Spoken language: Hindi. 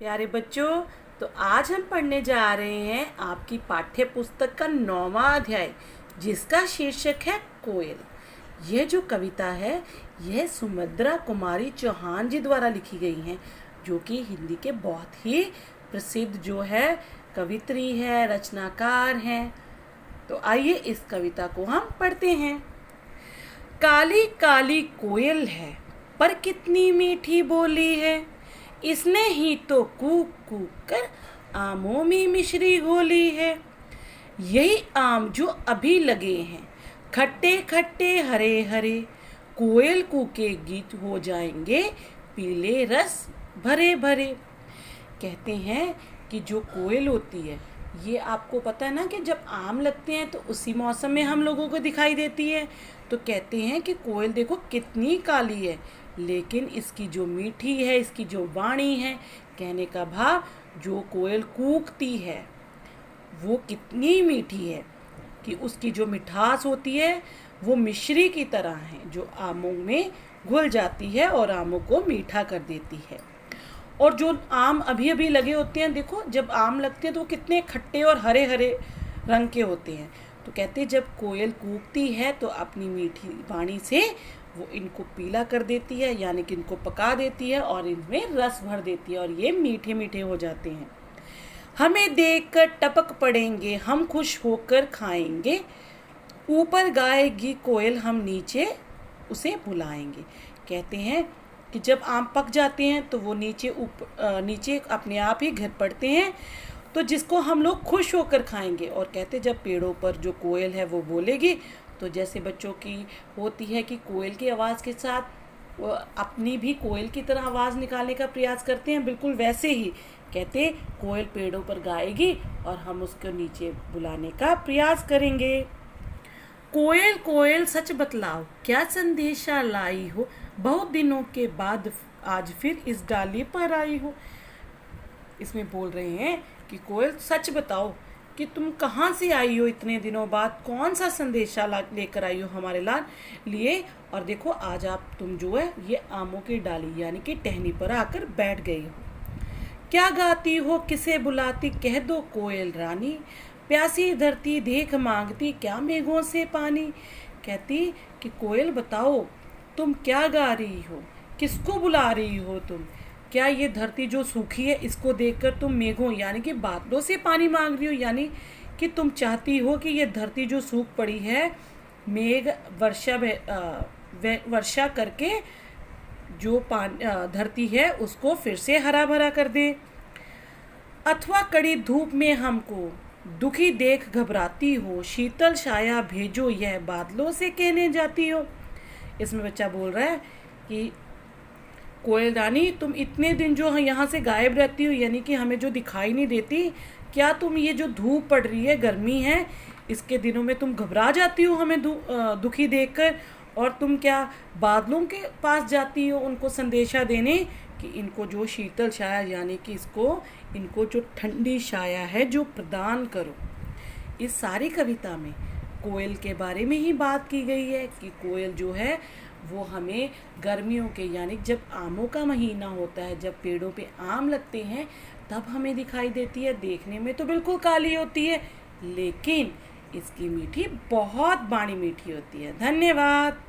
प्यारे बच्चों, तो आज हम पढ़ने जा रहे हैं आपकी पाठ्य पुस्तक का 9वां अध्याय, जिसका शीर्षक है कोयल। यह जो कविता है यह सुमित्रा कुमारी चौहान जी द्वारा लिखी गई है, जो कि हिंदी के बहुत ही प्रसिद्ध जो है कवित्री है, रचनाकार हैं। तो आइए इस कविता को हम पढ़ते हैं। काली काली कोयल है पर कितनी मीठी बोली है, इसने ही तो कूक कूक कर आमों में मिश्री घोली है। यही आम जो अभी लगे हैं खट्टे खट्टे हरे हरे, कोयल कूकेगी हो जाएंगे पीले रस भरे भरे। कहते हैं कि जो कोयल होती है, ये आपको पता है ना कि जब आम लगते हैं तो उसी मौसम में हम लोगों को दिखाई देती है। तो कहते हैं कि कोयल देखो कितनी काली है, लेकिन इसकी जो मीठी है, इसकी जो वाणी है, कहने का भाव जो कोयल कूकती है वो कितनी मीठी है कि उसकी जो मिठास होती है वो मिश्री की तरह है, जो आमों में घुल जाती है और आमों को मीठा कर देती है। और जो आम अभी अभी लगे होते हैं, देखो जब आम लगते हैं तो वो कितने खट्टे और हरे हरे रंग के होते हैं। तो कहते हैं जब कोयल कूकती है तो अपनी मीठी वाणी से वो इनको पीला कर देती है, यानी कि इनको पका देती है और इनमें रस भर देती है और ये मीठे मीठे हो जाते हैं। हमें देखकर टपक पड़ेंगे, हम खुश होकर खाएंगे, ऊपर गाएगी कोयल, हम नीचे उसे बुलाएंगे। कहते हैं कि जब आम पक जाते हैं तो वो नीचे अपने आप ही गिर पड़ते हैं, तो जिसको हम लोग खुश होकर खाएंगे। और कहते जब पेड़ों पर जो कोयल है वो बोलेगी, तो जैसे बच्चों की होती है कि कोयल की आवाज़ के साथ वो अपनी भी कोयल की तरह आवाज़ निकालने का प्रयास करते हैं, बिल्कुल वैसे ही कहते कोयल पेड़ों पर गाएगी और हम उसको नीचे बुलाने का प्रयास करेंगे। कोयल कोयल सच बतलाओ, क्या संदेशा लाई हो, बहुत दिनों के बाद आज फिर इस डाली पर आई हो। इसमें बोल रहे हैं कि कोयल सच बताओ कि तुम कहाँ से आई हो इतने दिनों बाद, कौन सा संदेशा लेकर आई हो हमारे लिए। और देखो आज तुम जो है ये आमों की डाली यानी कि टहनी पर आकर बैठ गई हो। क्या गाती हो, किसे बुलाती, कह दो कोयल रानी, प्यासी धरती देख मांगती, क्या मेघों से पानी। कहती कि कोयल बताओ तुम क्या गा रही हो, किसको बुला रही हो तुम, क्या ये धरती जो सूखी है इसको देखकर तुम मेघों यानी कि बादलों से पानी मांग रही हो, यानी कि तुम चाहती हो कि ये धरती जो सूख पड़ी है मेघ वर्षा करके जो धरती है उसको फिर से हरा भरा कर दे। अथवा कड़ी धूप में हमको दुखी देख घबराती हो, शीतल छाया भेजो यह बादलों से कहने जाती हो। इसमें बच्चा बोल रहा है कि कोयल रानी तुम इतने दिन जो यहाँ से गायब रहती हो, यानी कि हमें जो दिखाई नहीं देती, क्या तुम ये जो धूप पड़ रही है, गर्मी है, इसके दिनों में तुम घबरा जाती हो हमें दुखी देखकर, और तुम क्या बादलों के पास जाती हो उनको संदेशा देने कि इनको जो शीतल छाया यानी कि इनको जो ठंडी छाया है जो प्रदान करो। इस सारी कविता में कोयल के बारे में ही बात की गई है कि कोयल जो है वो हमें गर्मियों के यानी जब आमों का महीना होता है, जब पेड़ों पे आम लगते हैं तब हमें दिखाई देती है। देखने में तो बिल्कुल काली होती है, लेकिन इसकी मीठी बहुत बाणी मीठी होती है। धन्यवाद।